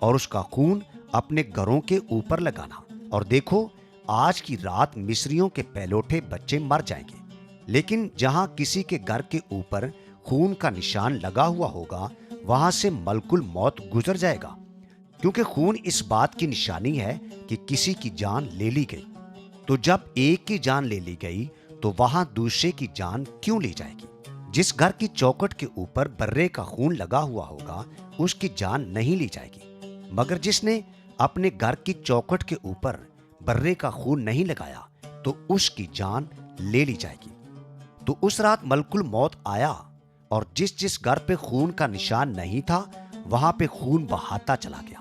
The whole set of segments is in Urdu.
اور اس کا خون اپنے گھروں کے اوپر لگانا، اور دیکھو آج کی رات مصریوں کے پہلوٹے بچے مر جائیں گے، لیکن جہاں کسی کے گھر کے اوپر خون کا نشان لگا ہوا ہوگا وہاں سے ملک الموت گزر جائے گا، کیونکہ خون اس بات کی نشانی ہے کہ کسی کی جان لے لی گئی۔ تو جب ایک کی جان لے لی گئی تو وہاں دوسرے کی جان کیوں لی جائے گی؟ جس گھر کی چوکٹ کے اوپر برے کا خون لگا ہوا ہوگا اس کی جان نہیں لی جائے گی، مگر جس نے اپنے گھر کی چوکٹ کے اوپر برے کا خون نہیں لگایا تو اس کی جان لے لی جائے گی۔ تو اس رات ملک الموت آیا اور جس جس گھر پہ خون کا نشان نہیں تھا وہاں پہ خون بہاتا چلا گیا،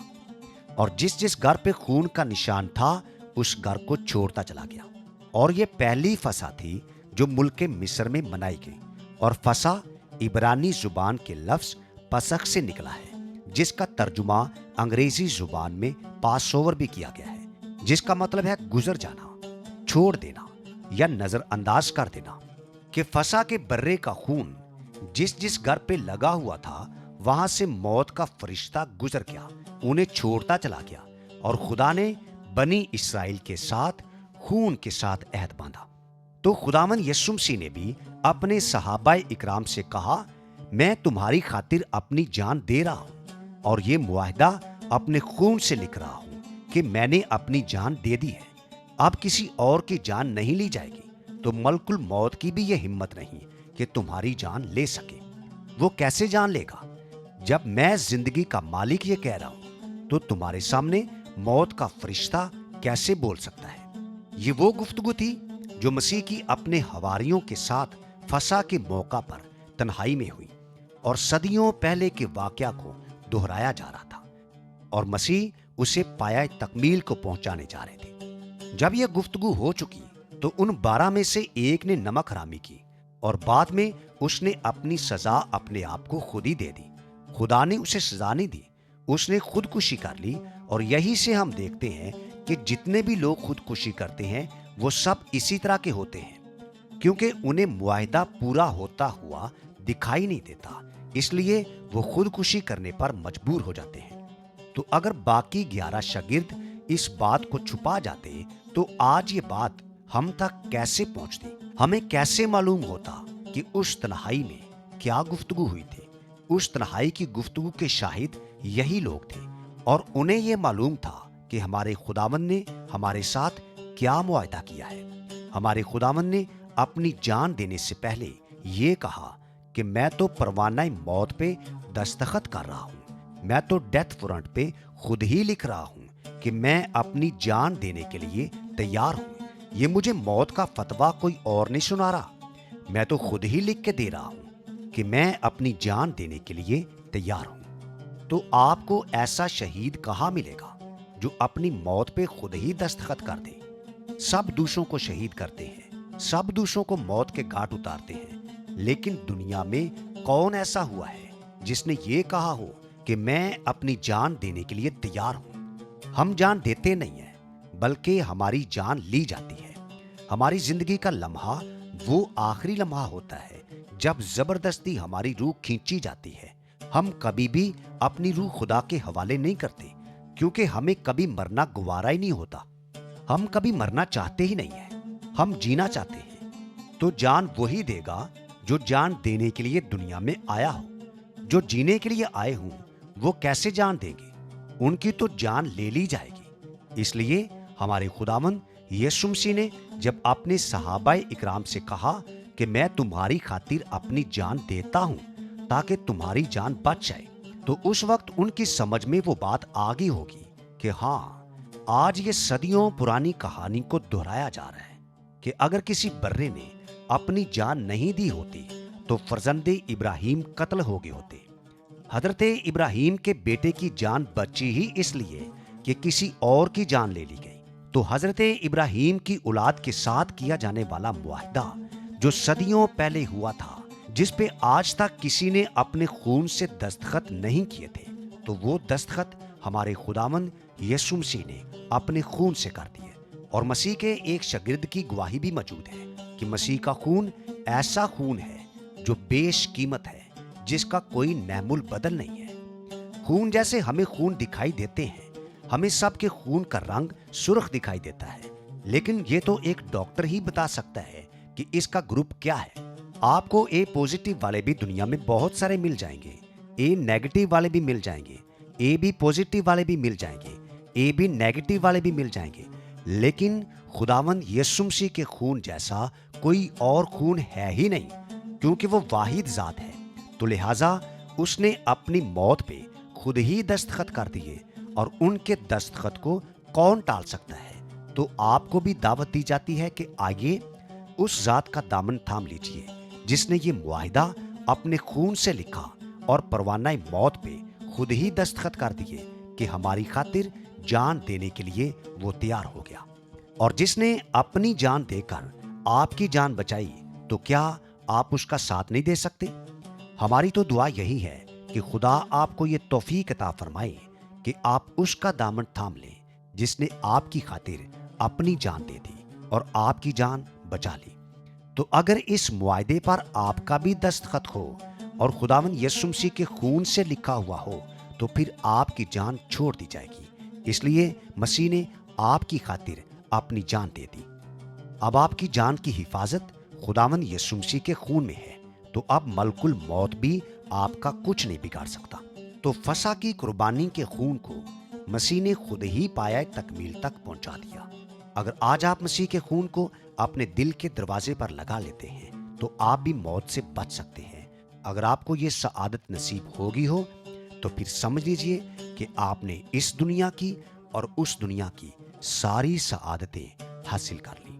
اور جس جس گھر پہ خون کا نشان تھا اس گھر کو چھوڑتا چلا گیا۔ اور یہ پہلی فسح تھی جو ملک مصر میں منائی گئی، اور فسح عبرانی زبان کے لفظ پسخ سے نکلا ہے، جس کا ترجمہ انگریزی زبان میں پاس اوور بھی کیا گیا ہے، جس کا مطلب ہے گزر جانا، چھوڑ دینا یا نظر انداز کر دینا۔ کہ فسح کے برے کا خون جس جس گھر پہ لگا ہوا تھا وہاں سے موت کا فرشتہ گزر گیا، انہیں چھوڑتا چلا گیا، اور خدا نے بنی اسرائیل کے ساتھ خون کے ساتھ عہد باندھا۔ تو خداوند یسوع مسیح نے بھی اپنے صحابہ اکرام سے کہا، میں تمہاری خاطر اپنی جان دے رہا ہوں، اور یہ معاہدہ اپنے خون سے لکھ رہا ہوں کہ میں نے اپنی جان دے دی ہے، اب کسی اور کی جان نہیں لی جائے گی۔ تو ملک الموت کی بھی یہ ہمت نہیں کہ تمہاری جان لے سکے۔ وہ کیسے جان لے گا؟ جب میں زندگی کا مالک یہ کہہ رہا ہوں تو تمہارے سامنے موت کا فرشتہ کیسے بول سکتا ہے؟ یہ وہ گفتگو تھی جو مسیح کی اپنے حواریوں کے ساتھ فسح کے موقع پر تنہائی میں ہوئی، اور صدیوں پہلے کے واقعہ کو دہرایا جا رہا تھا، اور مسیح اسے پایہ تکمیل کو پہنچانے جا رہے تھے۔ جب یہ گفتگو ہو چکی تو ان 12 میں سے ایک نے نمک حرامی کی، اور بعد میں اس نے اپنی سزا اپنے آپ کو خود ہی دے دی۔ خدا نے اسے سزا نہیں دی، اس نے خودکشی کر لی، اور یہی سے ہم دیکھتے ہیں کہ جتنے بھی لوگ خودکشی کرتے ہیں وہ سب اسی طرح کے ہوتے ہیں، کیونکہ انہیں معاہدہ پورا ہوتا ہوا دکھائی نہیں دیتا، اس لیے وہ خودکشی کرنے پر مجبور ہو جاتے ہیں۔ تو اگر باقی 11 شاگرد اس بات کو چھپا جاتے تو آج یہ بات ہم تک کیسے پہنچتی؟ ہمیں کیسے معلوم ہوتا کہ اس تنہائی میں کیا گفتگو ہوئی تھی؟ اس تنہائی کی گفتگو کے شاہد یہی لوگ تھے، اور انہیں یہ معلوم تھا کہ ہمارے خداوند نے ہمارے ساتھ کیا معاہدہ کیا ہے۔ ہمارے خداوند نے اپنی جان دینے سے پہلے یہ کہا کہ میں تو پروانہ موت پہ دستخط کر رہا ہوں، میں تو ڈیتھ وارنٹ پہ خود ہی لکھ رہا ہوں کہ میں اپنی جان دینے کے لیے تیار ہوں۔ یہ مجھے موت کا فتویٰ کوئی اور نہیں سنا رہا، میں تو خود ہی لکھ کے دے رہا ہوں کہ میں اپنی جان دینے کے لیے تیار ہوں۔ تو آپ کو ایسا شہید کہاں ملے گا جو اپنی موت پہ خود ہی دستخط کر دے؟ سب دوسروں کو شہید کرتے ہیں، سب دوسروں کو موت کے گھاٹ اتارتے ہیں، لیکن دنیا میں کون ایسا ہوا ہے جس نے یہ کہا ہو کہ میں اپنی جان دینے کے لیے تیار ہوں؟ ہم جان دیتے نہیں ہیں بلکہ ہماری جان لی جاتی ہے۔ ہماری زندگی کا لمحہ وہ آخری لمحہ ہوتا ہے جب زبردستی ہماری روح کھینچی جاتی ہے۔ ہم کبھی بھی اپنی روح خدا کے حوالے نہیں کرتے، کیونکہ ہمیں کبھی مرنا گوارا ہی نہیں ہوتا۔ ہم کبھی مرنا چاہتے ہی نہیں ہیں، ہم جینا چاہتے ہیں۔ تو جان وہی دے گا جو جان دینے کے لیے دنیا میں آیا ہو۔ جو جینے کے لیے آئے ہوں وہ کیسے جان دیں گے؟ ان کی تو جان لے لی جائے گی۔ اس لیے ہمارے خداوند یسوع مسیح نے جب اپنے صحابہ اکرام سے کہا کہ میں تمہاری خاطر اپنی جان دیتا ہوں تاکہ تمہاری جان بچ جائے، تو اس وقت ان کی سمجھ میں وہ بات آ گئی ہوگی کہ ہاں، آج یہ صدیوں پرانی کہانی کو دہرایا جا رہا ہے کہ اگر کسی برے نے اپنی جان نہیں دی ہوتی تو فرزند ابراہیم قتل ہو گئے ہوتے۔ حضرت ابراہیم کے بیٹے کی جان بچی ہی اس لیے کہ کسی اور کی جان لے لی گئی۔ تو حضرت ابراہیم کی اولاد کے ساتھ کیا جانے والا معاہدہ جو صدیوں پہلے ہوا تھا، جس پہ آج تک کسی نے اپنے خون سے دستخط نہیں کیے تھے، تو وہ دستخط ہمارے خداوند یسوع مسیح نے اپنے خون سے کر دیے۔ اور مسیح کے ایک شاگرد کی گواہی بھی موجود ہے کہ مسیح کا خون ایسا خون ہے جو بیش قیمت ہے، جس کا کوئی نعم البدل نہیں ہے۔ خون جیسے ہمیں خون دکھائی دیتے ہیں، ہمیں سب کے خون کا رنگ سرخ دکھائی دیتا ہے، لیکن یہ تو ایک ڈاکٹر ہی بتا سکتا ہے کہ اس کا گروپ کیا ہے۔ آپ کو اے پوزیٹیو والے بھی دنیا میں بہت سارے مل جائیں گے، اے نیگیٹو والے بھی مل جائیں گے، اے بی پوزیٹیو والے بھی مل جائیں گے، اے بی نیگیٹو والے بھی مل جائیں گے، لیکن خداوند یسوع مسیح کے خون جیسا کوئی اور خون ہے ہی نہیں، کیونکہ وہ واحد ذات ہے۔ تو لہٰذا اس نے اپنی موت پہ خود ہی دستخط کر دیے، اور ان کے دستخط کو کون ٹال سکتا ہے؟ تو آپ کو بھی دعوت دی جاتی ہے کہ آئیے اس ذات کا دامن تھام لیجئے جس نے یہ معاہدہ اپنے خون سے لکھا اور پروانہ موت پہ خود ہی دستخط کر دیے کہ ہماری خاطر جان دینے کے لیے وہ تیار ہو گیا، اور جس نے اپنی جان دے کر آپ کی جان بچائی، تو کیا آپ اس کا ساتھ نہیں دے سکتے؟ ہماری تو دعا یہی ہے کہ خدا آپ کو یہ توفیق عطا فرمائے کہ آپ اس کا دامن تھام لیں جس نے آپ کی خاطر اپنی جان دے دی اور آپ کی جان بچا لی۔ تو اگر اس معاہدے پر آپ کا بھی دستخط ہو اور خداوند یسوع مسیح کے خون سے لکھا ہوا ہو، تو پھر آپ کی جان چھوڑ دی جائے گی، اس لیے مسیح نے آپ کی خاطر اپنی جان دے دی۔ اب آپ کی جان کی حفاظت خداوند یسوع مسیح کے خون میں ہے، تو اب ملک الموت بھی آپ کا کچھ نہیں بگاڑ سکتا۔ تو فسح کی قربانی کے خون کو مسیح نے خود ہی پایہ تکمیل تک پہنچا دیا۔ اگر آج آپ مسیح کے خون کو اپنے دل کے دروازے پر لگا لیتے ہیں تو آپ بھی موت سے بچ سکتے ہیں۔ اگر آپ کو یہ سعادت نصیب ہوگی ہو تو پھر سمجھ لیجئے کہ آپ نے اس دنیا کی اور اس دنیا کی ساری سعادتیں حاصل کر لی۔